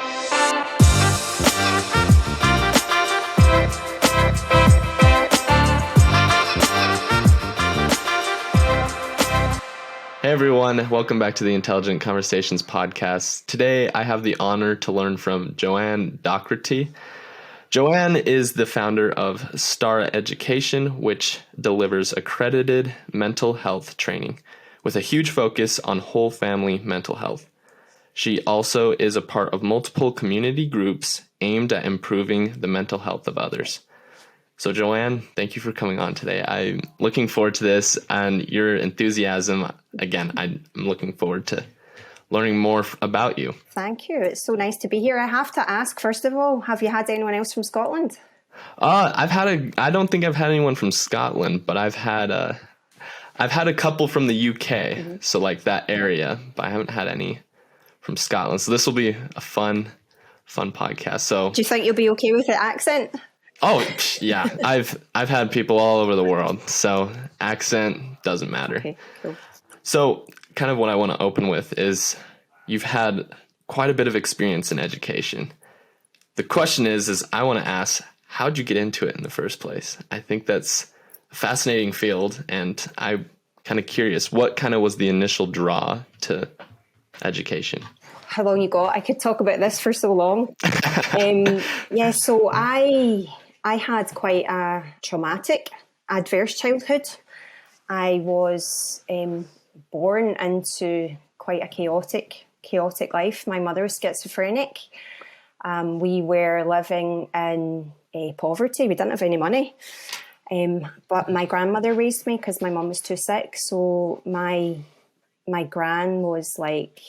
Hey everyone, welcome back to the Intelligent Conversations podcast. Today I have the honor to learn from Joanne Docherty. Joanne is the founder of Starra Education, which delivers accredited mental health training with a huge focus on whole family mental health. She also is a part of multiple community groups aimed at improving the mental health of others. So Joanne, thank you for coming on today. I'm looking forward to this, and your enthusiasm, again, I'm looking forward to learning more about you. Thank you. It's so nice to be here. I have to ask, first of all, have you had anyone else from Scotland? I don't think I've had anyone from Scotland, but I've had a couple from the UK, so like that area, but I haven't had any from Scotland. So this will be a fun podcast. So do you think you'll be okay with the accent? Oh, yeah. I've had people all over the world, so accent doesn't matter. Okay, cool. So kind of what I want to open with is you've had quite a bit of experience in education. The question is I want to ask, how'd you get into it in the first place? I think that's a fascinating field, and I'm kind of curious, what kind of was the initial draw to education? How long you got? I could talk about this for so long. So I had quite a traumatic, adverse childhood. I was born into quite a chaotic life. My mother was schizophrenic. We were living in poverty. We didn't have any money. But my grandmother raised me because my mum was too sick. So my gran was like,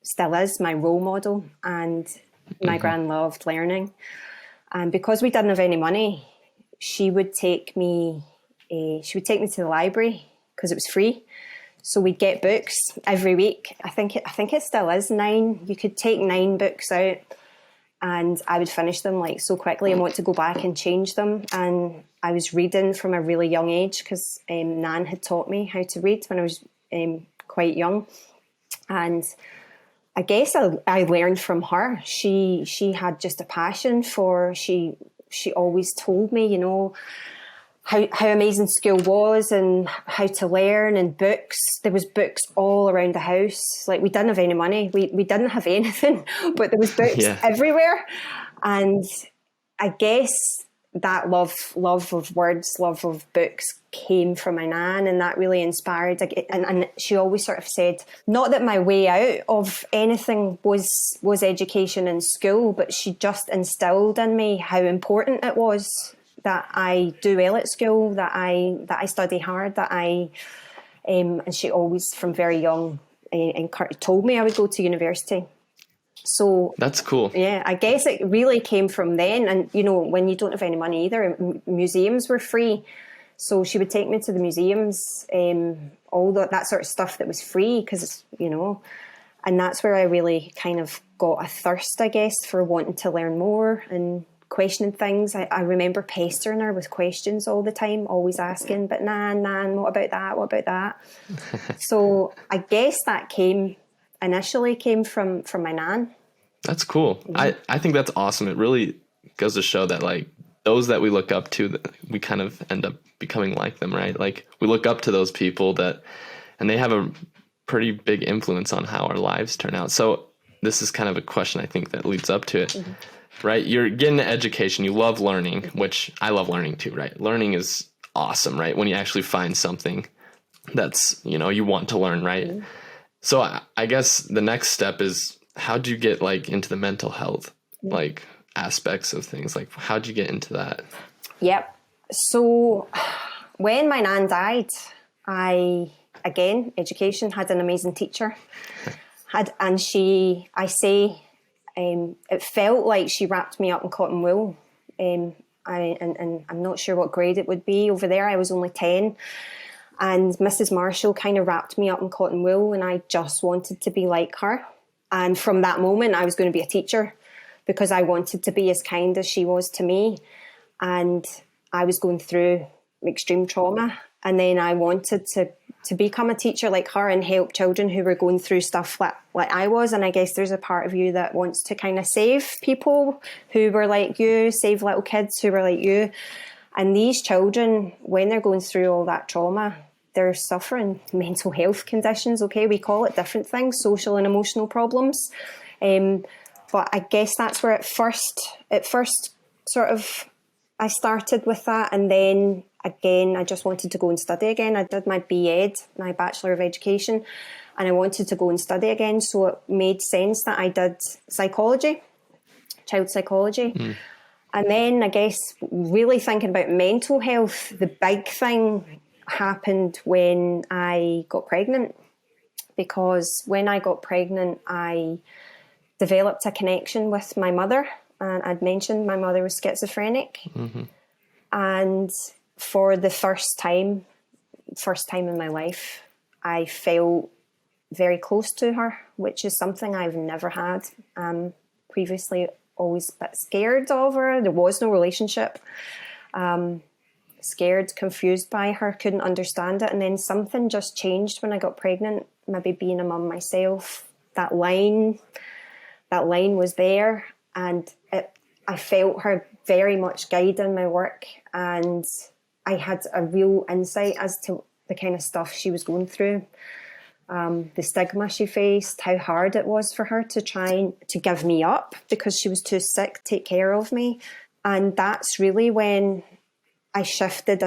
still is my role model, and my gran loved learning. And because we didn't have any money, she would take me to the library because it was free. So we'd get books every week. I think it still is 9. You could take 9 books out, and I would finish them like so quickly and want to go back and change them. And I was reading from a really young age because Nan had taught me how to read when I was quite young. And I guess I learned from her. She had just a passion for, she always told me, you know, how amazing school was and how to learn, and books. There was books all around the house. Like, we didn't have any money. We didn't have anything, but there was books everywhere. And I guess that love of words, love of books came from my nan, and that really inspired. And she always sort of said, not that my way out of anything was education in school, but she just instilled in me how important it was that I do well at school, that I study hard, and she always from very young told me I would go to university. So that's cool. Yeah, I guess it really came from then. And, you know, when you don't have any money either, museums were free. So she would take me to the museums, all that sort of stuff that was free, because, you know, and that's where I really kind of got a thirst, I guess, for wanting to learn more and questioning things. I remember pestering her with questions all the time, always asking, but Nan, what about that? So I guess that initially came from my nan. That's cool. I think that's awesome. It really goes to show that, like, those that we look up to, we kind of end up becoming like them, right? Like, we look up to those people and they have a pretty big influence on how our lives turn out. So this is kind of a question I think that leads up to it, right? You're getting an education. You love learning, which I love learning too, right? Learning is awesome, right? When you actually find something that's, you know, you want to learn, right? So I guess the next step is, how'd you get like into the mental health, like aspects of things? Like, how'd you get into that? Yep. So when my nan died, education, had an amazing teacher. It felt like she wrapped me up in cotton wool. And I'm not sure what grade it would be over there. I was only 10. And Mrs. Marshall kind of wrapped me up in cotton wool, and I just wanted to be like her. And from that moment, I was going to be a teacher because I wanted to be as kind as she was to me. And I was going through extreme trauma. And then I wanted to become a teacher like her and help children who were going through stuff like I was. And I guess there's a part of you that wants to kind of save people who were like you, save little kids who were like you. And these children, when they're going through all that trauma, they're suffering mental health conditions. Okay, we call it different things, social and emotional problems. But I guess that's where at first sort of I started with that. And then again, I just wanted to go and study again. I did my BEd, my Bachelor of Education, and I wanted to go and study again. So it made sense that I did psychology, child psychology. And then I guess really thinking about mental health, the big thing happened when I got pregnant. Because when I got pregnant, I developed a connection with my mother. And I'd mentioned my mother was schizophrenic. And for the first time in my life, I felt very close to her, which is something I've never had previously. Always a bit scared of her. There was no relationship. Scared, confused by her, couldn't understand it. And then something just changed when I got pregnant, maybe being a mum myself. That line was there, and I felt her very much guiding my work, and I had a real insight as to the kind of stuff she was going through. The stigma she faced, how hard it was for her to try to give me up because she was too sick to take care of me. And that's really when I shifted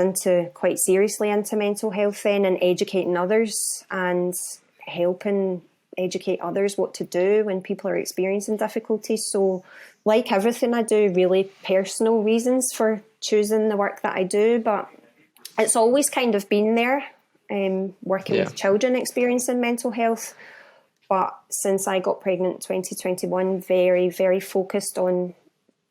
quite seriously into mental health then, and educating others and helping educate others what to do when people are experiencing difficulties. So like everything I do, really personal reasons for choosing the work that I do, but it's always kind of been there. Working with children experiencing mental health. But since I got pregnant in 2021, very, very focused on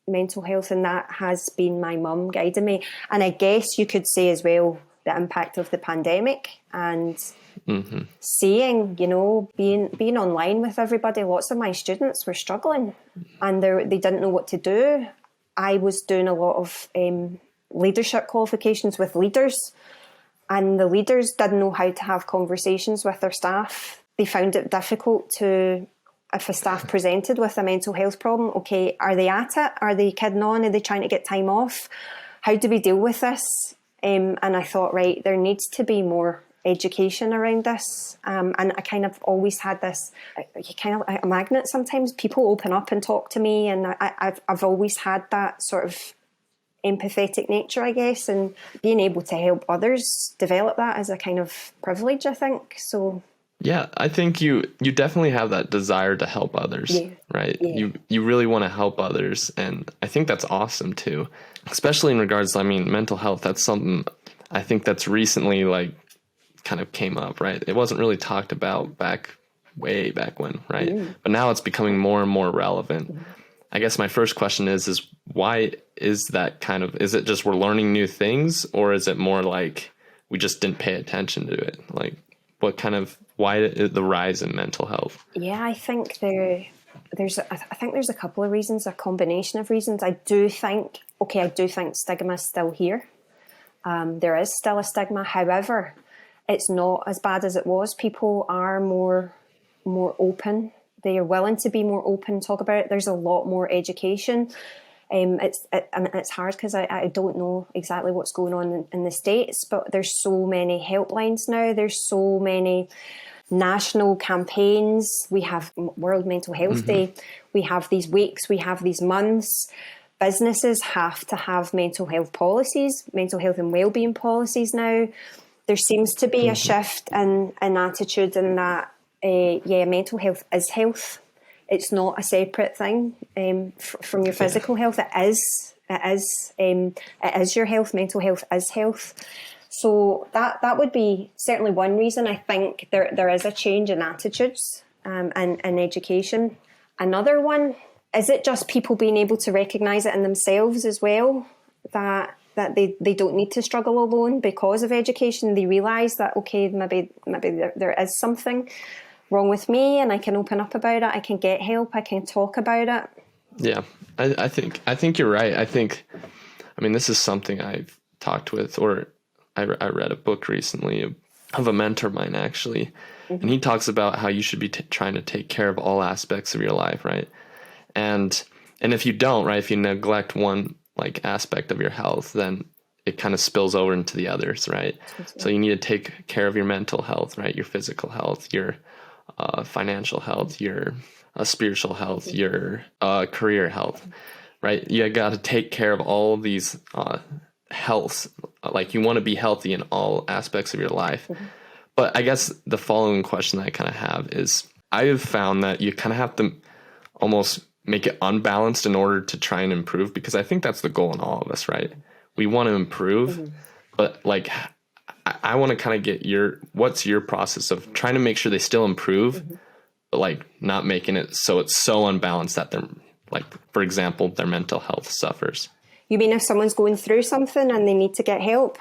mental health, and that has been my mum guiding me. And I guess you could say as well the impact of the pandemic and seeing, being online with everybody. Lots of my students were struggling and they didn't know what to do. I was doing a lot of leadership qualifications with leaders, and the leaders didn't know how to have conversations with their staff. They found it difficult if a staff presented with a mental health problem, okay, are they at it? Are they kidding on? Are they trying to get time off? How do we deal with this? And I thought, right, there needs to be more education around this. And I kind of always had this, kind of a magnet sometimes. People open up and talk to me, and I've always had that sort of empathetic nature, I guess, and being able to help others develop that as a kind of privilege, I think. So yeah, I think you definitely have that desire to help others, right? Yeah. You really want to help others, and I think that's awesome too, especially in regards to, mental health. That's something I think that's recently kind of came up, right? It wasn't really talked about way back when, right? But now it's becoming more and more relevant. I guess my first question is why is that is it just we're learning new things, or is it more like we just didn't pay attention to it? Like why the rise in mental health? Yeah, I think there's a couple of reasons, a combination of reasons. I do think stigma is still here. There is still a stigma. However, it's not as bad as it was. People are more open. They are willing to be more open, talk about it. There's a lot more education. It's hard because I don't know exactly what's going on in the States, but there's so many helplines now. There's so many national campaigns. We have World Mental Health Day. We have these weeks. We have these months. Businesses have to have mental health policies, mental health and wellbeing policies now. There seems to be a shift in attitude in that, mental health is health. It's not a separate thing from your physical health. It is your health. Mental health is health. So that would be certainly one reason. I think there is a change in attitudes and education. Another one, is it just people being able to recognise it in themselves as well, that they don't need to struggle alone because of education? They realise that, okay, maybe there is something wrong with me, and I can open up about it. I can get help. I can talk about it. Yeah, I think you're right. This is something I've talked with, or I read a book recently of a mentor of mine, actually. And he talks about how you should be trying to take care of all aspects of your life, right? And if you don't, right, if you neglect one like aspect of your health, then it kind of spills over into the others, right? So you need to take care of your mental health, right? Your physical health, your financial health, your spiritual health, your career health, right? You got to take care of all of these healths. Like you want to be healthy in all aspects of your life. But I guess the following question that I kind of have is, I have found that you kind of have to almost make it unbalanced in order to try and improve, because I think that's the goal in all of us, right? We want to improve, but like I want to kind of get what's your process of trying to make sure they still improve, but like not making it so it's so unbalanced that they're like, for example, their mental health suffers. You mean if someone's going through something and they need to get help?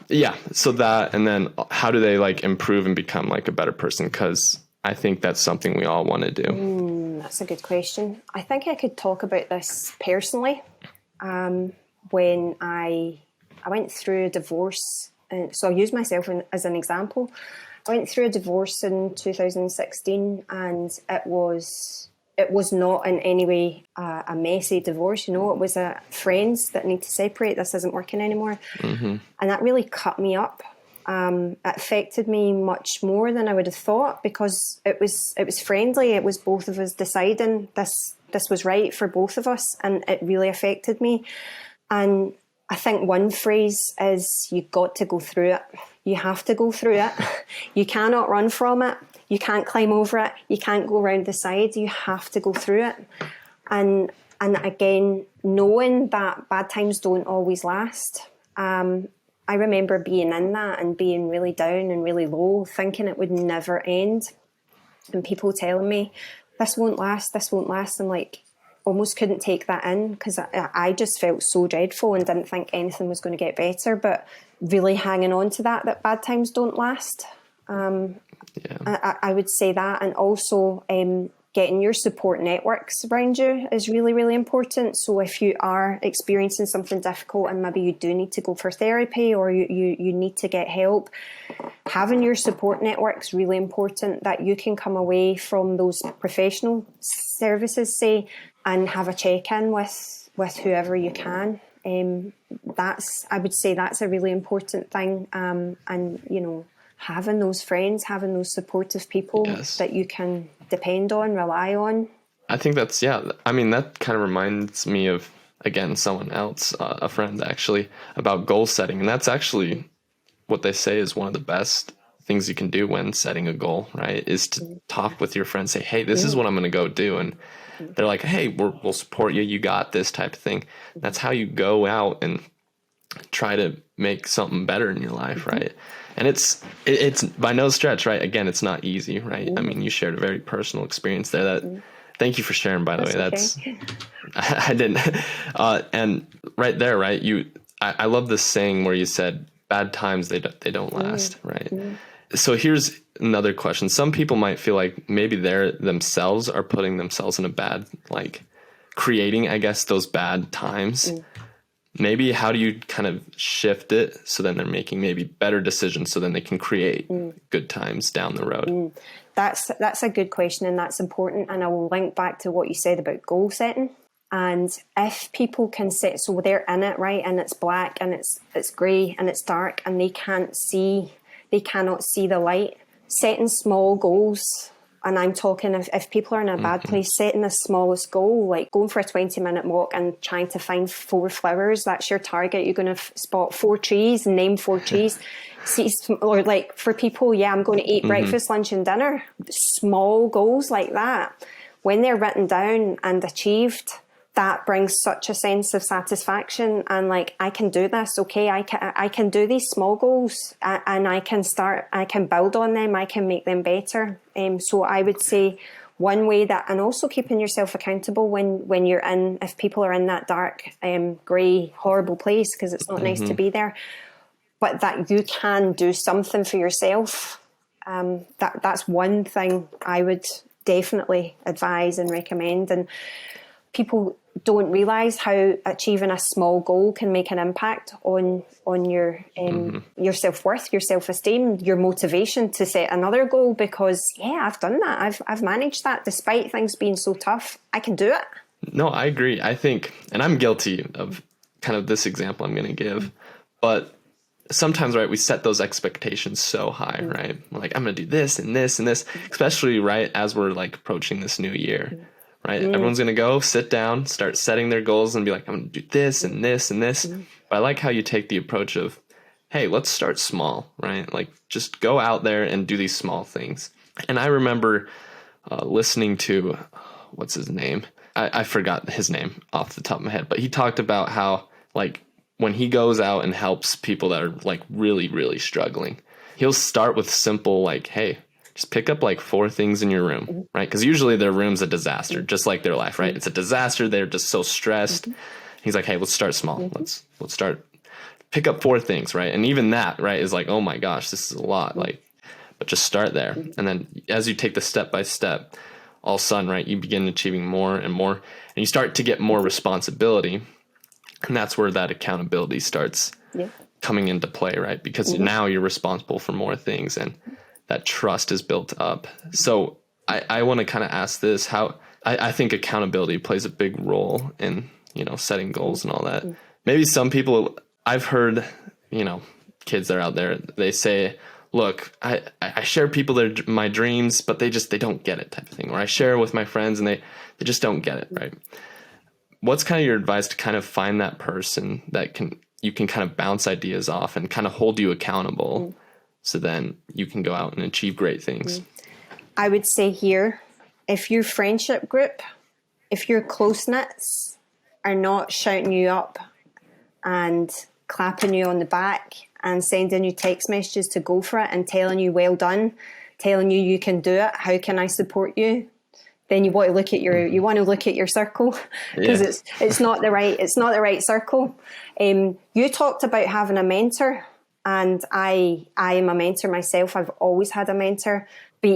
Yeah. So that, and then how do they like improve and become like a better person? Because I think that's something we all want to do. That's a good question. I think I could talk about this personally. When I went through a divorce, and so I'll use myself as an example. I went through a divorce in 2016, and it was not in any way a messy divorce. You know, it was friends that need to separate. This isn't working anymore, and that really cut me up. It affected me much more than I would have thought, because it was friendly. It was both of us deciding this was right for both of us, and it really affected me. And I think one phrase is, you got to go through it. You have to go through it. You cannot run from it. You can't climb over it. You can't go around the side. You have to go through it. And again, knowing that bad times don't always last. I remember being in that and being really down and really low, thinking it would never end. And people telling me, this won't last, this won't last. I'm like, almost couldn't take that in, because I just felt so dreadful and didn't think anything was going to get better. But really hanging on to that bad times don't last. I would say that. And also getting your support networks around you is really, really important. So if you are experiencing something difficult and maybe you do need to go for therapy, or you need to get help, having your support networks really important, that you can come away from those professional services, say, and have a check-in with whoever you can. I would say that's a really important thing. And, you know, having those friends, having those supportive people that you can depend on, rely on. I think that's, I mean, that kind of reminds me of, again, someone else, a friend actually, about goal setting. And that's actually what they say is one of the best things you can do when setting a goal, right? Is to talk with your friends, say, hey, this is what I'm going to go do. And they're like, hey, we'll support you. You got this type of thing. That's how you go out and try to make something better in your life, right? And it's by no stretch, right? Again, it's not easy, right? I mean, you shared a very personal experience there. Thank you for sharing, by the way. That's okay. I didn't. And right there, right? I love this saying where you said, bad times, they don't last, right? So here's another question. Some people might feel like maybe they themselves are putting themselves in a bad, like creating, I guess, those bad times. Maybe how do you kind of shift it so then they're making maybe better decisions so then they can create good times down the road? That's a good question, and that's important. And I will link back to what you said about goal setting. And if people can set, so they're in it, right, and it's black and it's grey and it's dark, and they cannot see the light, setting small goals. And I'm talking if people are in a bad place, setting the smallest goal, like going for a 20-minute walk and trying to find 4 flowers. That's your target. You're going to spot 4 trees, name 4 trees. Or like for people, I'm going to eat breakfast, lunch and dinner. Small goals like that, when they're written down and achieved, that brings such a sense of satisfaction, and like, I can do this. Okay, I can do these small goals, and I can build on them. I can make them better. So I would say one way that, and also keeping yourself accountable when you're in, if people are in that dark, grey, horrible place, because it's not nice to be there, but that you can do something for yourself. That's one thing I would definitely advise and recommend. And people don't realize how achieving a small goal can make an impact on your self-worth, your self-esteem, your motivation to set another goal. Because I've done that. I've managed that despite things being so tough. I can do it. No, I agree. I think, and I'm guilty of kind of this example I'm going to give, but sometimes, right, we set those expectations so high, right? We're like, I'm going to do this and this and this, especially, right, as we're like approaching this new year, right? Everyone's going to go sit down, start setting their goals and be like, I'm going to do this and this and this. But I like how you take the approach of, hey, let's start small, right? Like just go out there and do these small things. And I remember listening to, what's his name? I forgot his name off the top of my head, but he talked about how like when he goes out and helps people that are like really, really struggling, he'll start with simple, like, hey, just pick up like 4 things in your room, right? Because usually their room's a disaster, just like their life, right? It's a disaster. They're just so stressed. He's like, hey, let's start small. Let's start, pick up 4 things, right? And even that, right, is like, oh my gosh, this is a lot. Like, but just start there. And then as you take the step by step, all of a sudden, right, you begin achieving more and more, and you start to get more responsibility. And that's where that accountability starts coming into play, right? Because now you're responsible for more things and that trust is built up. So I want to kind of ask this, how I think accountability plays a big role in, setting goals and all that. Maybe some people, I've heard, kids that are out there, they say, look, I share my dreams, but they don't get it type of thing. Or I share with my friends and they just don't get it, right? What's kind of your advice to kind of find that person that you can kind of bounce ideas off and kind of hold you accountable so then you can go out and achieve great things? I would say here, if your friendship group, if your close-knits are not shouting you up and clapping you on the back and sending you text messages to go for it and telling you well done, telling you can do it, how can I support you? Then you want to look at your circle, because it's not the right circle. You talked about having a mentor, and I am a mentor myself. I've always had a mentor.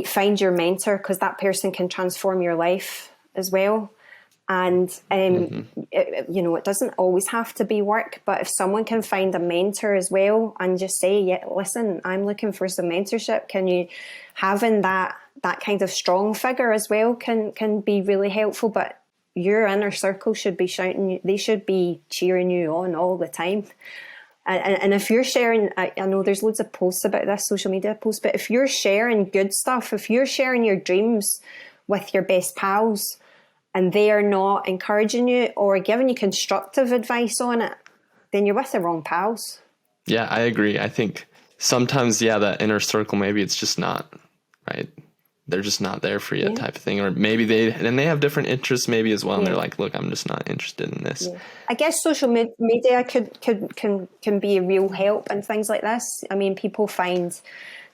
Find your mentor, because that person can transform your life as well. And it doesn't always have to be work, but if someone can find a mentor as well and just say, listen, I'm looking for some mentorship. Can you, having that kind of strong figure as well can be really helpful. But your inner circle should be shouting, they should be cheering you on all the time. And if you're sharing, I know there's loads of posts about this, social media posts, but if you're sharing good stuff, if you're sharing your dreams with your best pals and they are not encouraging you or giving you constructive advice on it, then you're with the wrong pals. Yeah, I agree. I think sometimes, that inner circle, maybe it's just not, right? They're just not there for you type of thing. Or maybe they have different interests maybe as well. And they're like, look, I'm just not interested in this. Yeah. I guess social media can be a real help and things like this. I mean, people find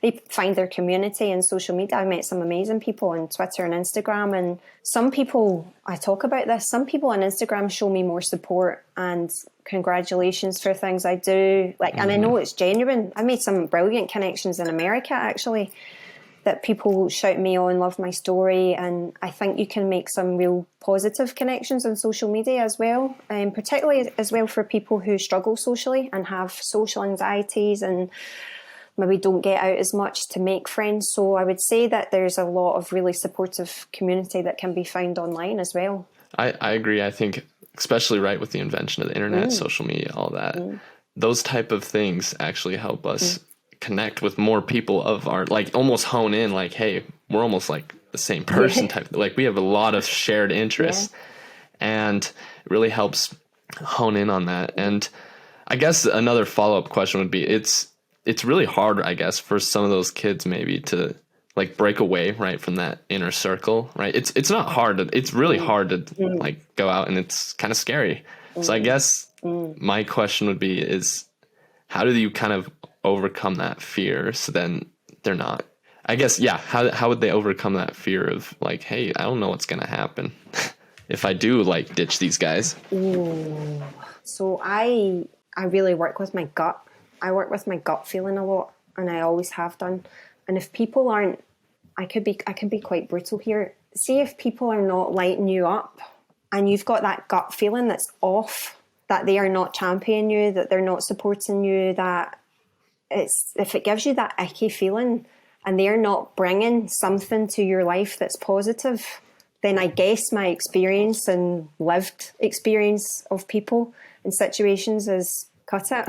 their community in social media. I've met some amazing people on Twitter and Instagram, and some people, I talk about this, some people on Instagram show me more support and congratulations for things I do. And I know it's genuine. I made some brilliant connections in America, actually, that people shout me on, love my story, and I think you can make some real positive connections on social media as well, and particularly as well for people who struggle socially and have social anxieties and maybe don't get out as much to make friends. So I would say that there's a lot of really supportive community that can be found online as well. I agree. I think especially right with the invention of the internet, social media, all that, those type of things actually help us connect with more people of our, like, almost hone in, like, hey, we're almost like the same person type. Like, we have a lot of shared interests, and it really helps hone in on that. And I guess another follow-up question would be, it's really hard, I guess, for some of those kids maybe to like break away, right, from that inner circle, right? It's not hard. It's really hard to like go out, and it's kind of scary. So I guess my question would be is, how do you kind of overcome that fear so then they're not, I guess, how would they overcome that fear of like, hey, I don't know what's going to happen if I do like ditch these guys? Ooh. So I really work with my gut. I work with my gut feeling a lot, and I always have done. And if people aren't, I could be quite brutal here. See, if people are not lighting you up and you've got that gut feeling that's off, that they are not championing you, that they're not supporting you, that if it gives you that icky feeling and they're not bringing something to your life that's positive, then I guess my experience and lived experience of people in situations is cut it.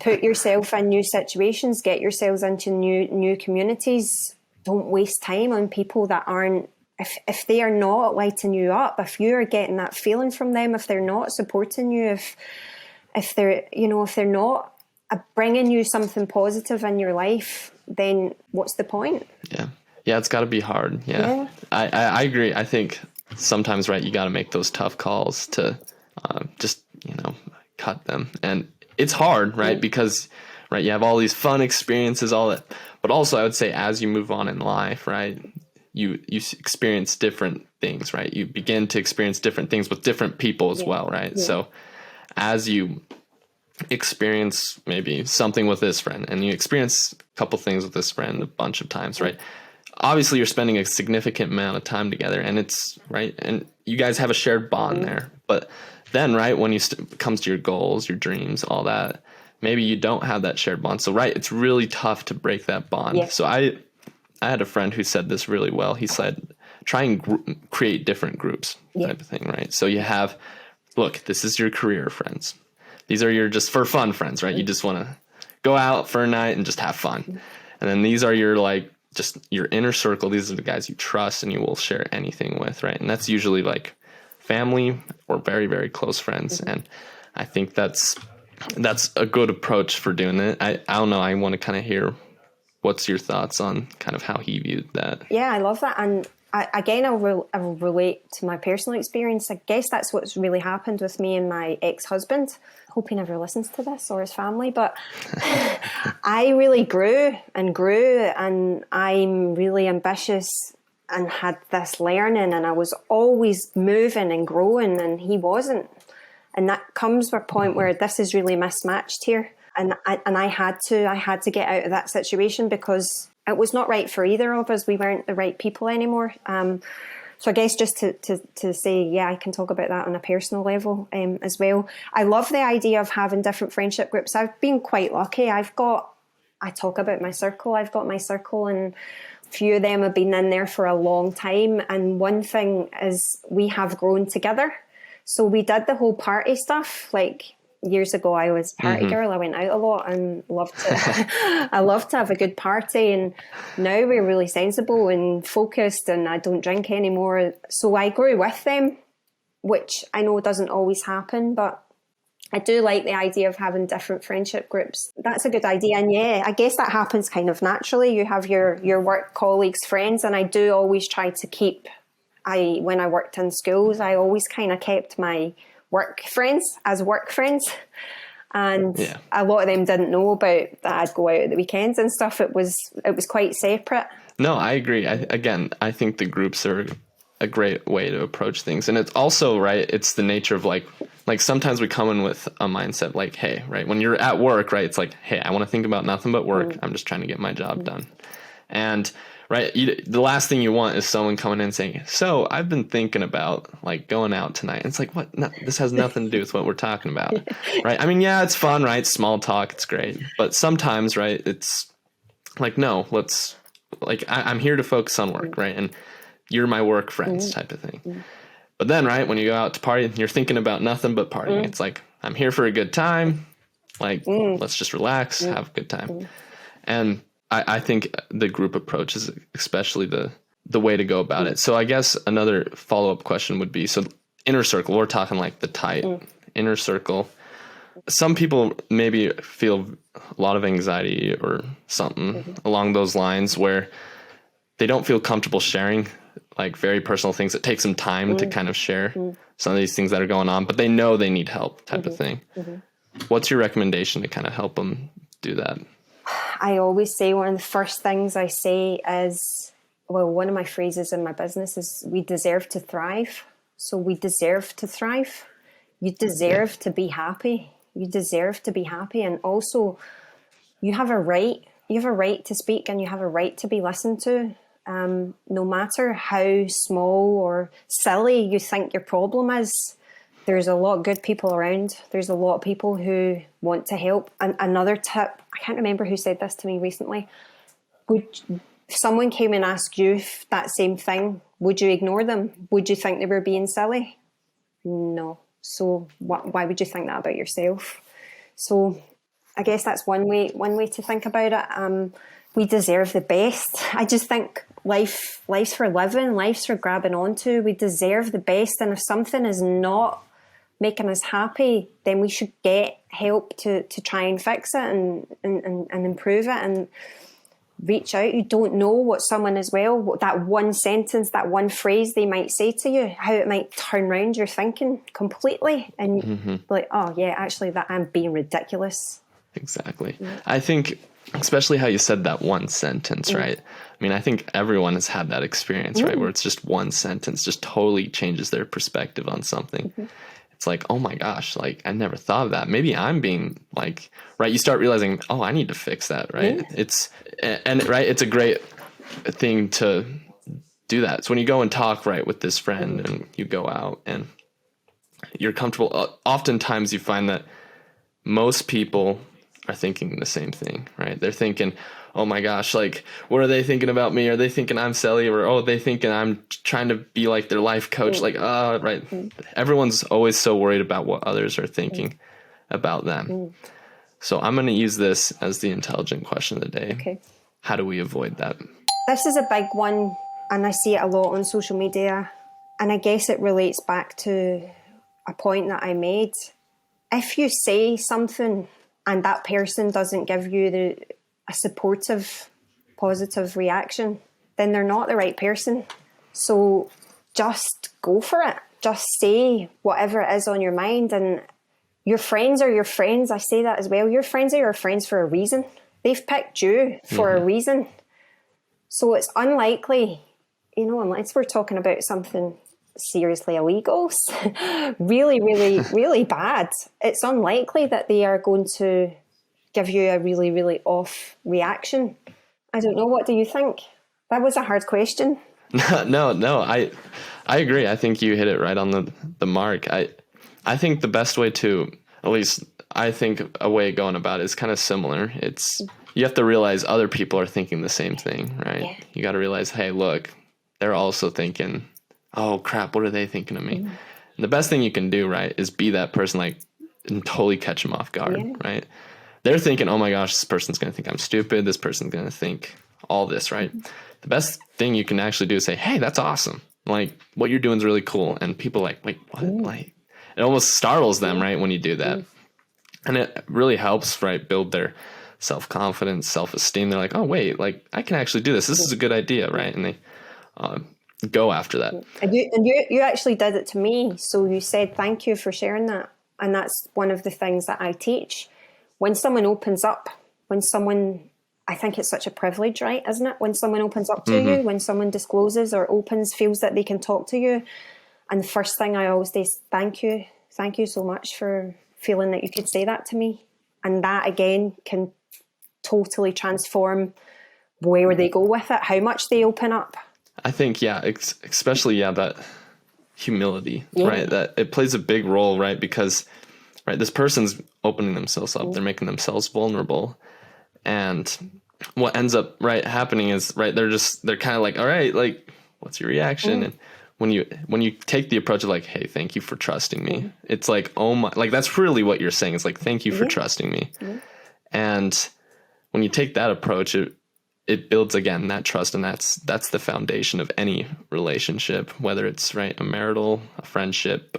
Put yourself in new situations, get yourselves into new communities. Don't waste time on people that aren't, if they are not lighting you up, if you're getting that feeling from them, if they're not supporting you, if they're not bringing you something positive in your life, then what's the point? Yeah, it's got to be hard. Yeah. I agree. I think sometimes, right, you got to make those tough calls to just, cut them. And it's hard, right? Because, right, you have all these fun experiences, all that. But also, I would say as you move on in life, right, you experience different things, right? You begin to experience different things with different people as well, right? Yeah. So as you experience maybe something with this friend and you experience a couple things with this friend a bunch of times, right? Obviously you're spending a significant amount of time together, and it's right. And you guys have a shared bond there, but then, right, when you comes to your goals, your dreams, all that, maybe you don't have that shared bond. So, right, it's really tough to break that bond. Yeah. So I had a friend who said this really well. He said, try and create different groups type of thing, right? So you have, look, this is your career friends. These are your just for fun friends, right? You just want to go out for a night and just have fun. And then these are your just your inner circle. These are the guys you trust and you will share anything with, right? And that's usually like family or very, very close friends. And I think that's a good approach for doing it. I don't know. I want to kind of hear what's your thoughts on kind of how he viewed that. Yeah, I love that. And I will relate to my personal experience. I guess that's what's really happened with me and my ex-husband. I hope he never listens to this or his family, but I really grew, and I'm really ambitious and had this learning, and I was always moving and growing, and he wasn't. And that comes to a point where this is really mismatched here. And I had to get out of that situation because it was not right for either of us. We weren't the right people anymore. So I guess just to say, yeah, I can talk about that on a personal level as well. I love the idea of having different friendship groups. I've been quite lucky. I talk about my circle. I've got my circle, and a few of them have been in there for a long time. And one thing is we have grown together. So we did the whole party stuff. Like years ago, I was a party girl. I went out a lot and I loved to have a good party. And now we're really sensible and focused, and I don't drink anymore. So I grew with them, which I know doesn't always happen, but I do like the idea of having different friendship groups. That's a good idea. And yeah, I guess that happens kind of naturally. You have your work colleagues, friends, and I do always try to keep, when I worked in schools, I always kind of kept my work friends as work friends. And a lot of them didn't know about that I'd go out at the weekends and stuff. It was quite separate. No, I agree. I think the groups are a great way to approach things. And it's also, right, it's the nature of like sometimes we come in with a mindset like, hey, right, when you're at work, right, it's like, hey, I want to think about nothing but work. I'm just trying to get my job done. And right, the last thing you want is someone coming in saying, so I've been thinking about like going out tonight. And it's like, what? No, this has nothing to do with what we're talking about, right? I mean, yeah, it's fun, right? Small talk, it's great. But sometimes, right, it's like, no, let's like, I'm here to focus on work, right? And you're my work friends type of thing. But then, right, when you go out to party, you're thinking about nothing but partying. It's like, I'm here for a good time. Like, let's just relax, have a good time. And I think the group approach is especially the way to go about it. So I guess another follow-up question would be, so inner circle, we're talking like the tight inner circle. Some people maybe feel a lot of anxiety or something along those lines where they don't feel comfortable sharing like very personal things. It takes some time to kind of share some of these things that are going on, but they know they need help type of thing. What's your recommendation to kind of help them do that? I always say one of the first things I say is, well, one of my phrases in my business is we deserve to thrive. So we deserve to thrive. You deserve to be happy. You deserve to be happy. And also you have a right to speak, and you have a right to be listened to. no matter how small or silly you think your problem is, there's a lot of good people around. There's a lot of people who want to help. And another tip, I can't remember who said this to me recently. If someone came and asked you that same thing, would you ignore them? Would you think they were being silly? No. So why would you think that about yourself? So I guess that's one way to think about it. We deserve the best. I just think life's for living, life's for grabbing onto. We deserve the best, and if something is not making us happy, then we should get help to try and fix it and improve it and reach out. You don't know what someone as well, that one sentence, that one phrase they might say to you, how it might turn around your thinking completely. And like, oh yeah, actually that I'm being ridiculous. Exactly. Yeah. I think especially how you said that one sentence, right? I mean, I think everyone has had that experience, right? Where it's just one sentence just totally changes their perspective on something. It's like, oh my gosh, like I never thought of that. Maybe I'm being like, right. You start realizing, oh, I need to fix that. Right. It's a great thing to do that. So when you go and talk with this friend and you go out and you're comfortable, oftentimes you find that most people are thinking the same thing, right? They're thinking, oh my gosh, like, what are they thinking about me? Are they thinking I'm silly? Or, oh, they thinking I'm trying to be like their life coach? Like, right. Everyone's always so worried about what others are thinking about them. So I'm going to use this as the intelligent question of the day. Okay. How do we avoid that? This is a big one, and I see it a lot on social media. And I guess it relates back to a point that I made. If you say something and that person doesn't give you a supportive, positive reaction, then they're not the right person. So just go for it. Just say whatever it is on your mind. And your friends are your friends. I say that as well. Your friends are your friends for a reason. They've picked you for a reason. So it's unlikely, unless we're talking about something seriously illegal, really, really, really bad, it's unlikely that they are going to give you a really, really off reaction. I don't know. What do you think? That was a hard question. No, I agree. I think you hit it right on the mark. I think the best way to, at least I think a way of going about it is kind of similar. It's, you have to realize other people are thinking the same thing, right? Yeah. You got to realize, hey, look, they're also thinking, oh crap, what are they thinking of me? And the best thing you can do, right, is be that person, like, and totally catch them off guard, right? They're thinking, oh my gosh, this person's going to think I'm stupid. This person's going to think all this, right? The best thing you can actually do is say, hey, that's awesome. Like, what you're doing is really cool. And people are like, wait, what? Like, it almost startles them, right, when you do that. And it really helps, right, build their self-confidence, self-esteem. They're like, oh, wait, like, I can actually do this. This is a good idea, right? And they go after that. And you actually did it to me. So you said, thank you for sharing that. And that's one of the things that I teach. When someone opens up, I think it's such a privilege, right? Isn't it? When someone opens up to you, when someone discloses or feels that they can talk to you. And the first thing I always say is, thank you. Thank you so much for feeling that you could say that to me. And that, again, can totally transform where they go with it, how much they open up. I think, especially, that humility, right? That it plays a big role, right? Because, right, this person's opening themselves up. They're making themselves vulnerable. And what ends up, happening is, they're kind of like, all right, like, what's your reaction? And when you take the approach of like, hey, thank you for trusting me. It's like, oh my, like, that's really what you're saying. It's like, thank you for trusting me. And when you take that approach, it builds, again, that trust. And that's the foundation of any relationship, whether it's a marital, a friendship,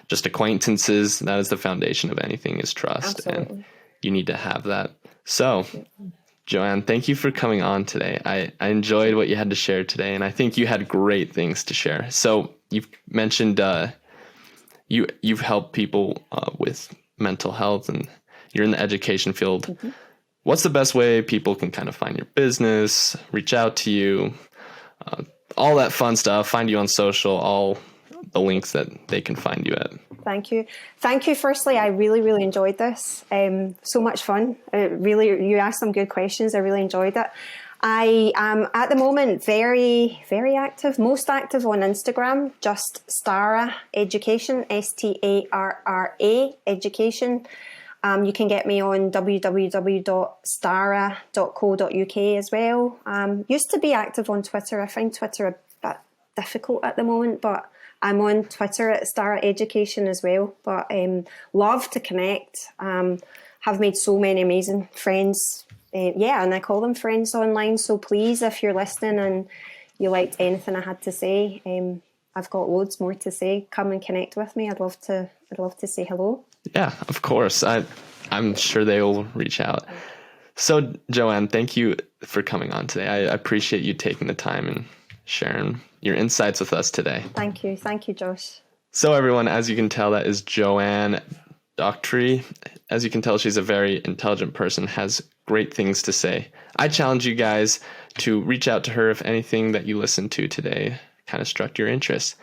just acquaintances. That is the foundation of anything, is trust. Absolutely. And you need to have that. So, Joanne, thank you for coming on today. I enjoyed what you had to share today, and I think you had great things to share. So you've mentioned you've helped people with mental health, and you're in the education field. What's the best way people can kind of find your business, reach out to you, all that fun stuff, find you on social, all the links that they can find you at? Thank you. Thank you. Firstly, I really, really enjoyed this. So much fun. You asked some good questions. I really enjoyed it. I am at the moment very, very active, most active on Instagram, just Starra Education, Starra Education. You can get me on www.starra.co.uk as well. Used to be active on Twitter. I find Twitter a bit difficult at the moment, but I'm on Twitter at Starra Education as well. But love to connect. Have made so many amazing friends. And I call them friends online. So please, if you're listening and you liked anything I had to say, I've got loads more to say. Come and connect with me. I'd love to say hello. Yeah, of course. I'm sure they will reach out. So, Joanne, thank you for coming on today. I appreciate you taking the time and sharing your insights with us today. Thank you. Thank you, Josh. So, everyone, as you can tell, that is Joanne Docherty. As you can tell, she's a very intelligent person, has great things to say. I challenge you guys to reach out to her if anything that you listened to today kind of struck your interest.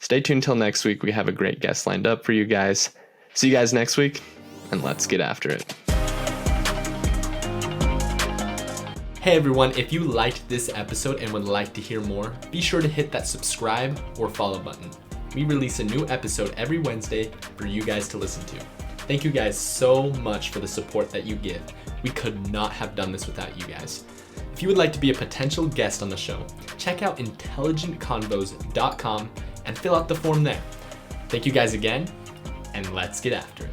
Stay tuned till next week. We have a great guest lined up for you guys. See you guys next week, and let's get after it. Hey everyone, if you liked this episode and would like to hear more, be sure to hit that subscribe or follow button. We release a new episode every Wednesday for you guys to listen to. Thank you guys so much for the support that you give. We could not have done this without you guys. If you would like to be a potential guest on the show, check out intelligentconvos.com and fill out the form there. Thank you guys again, and let's get after it.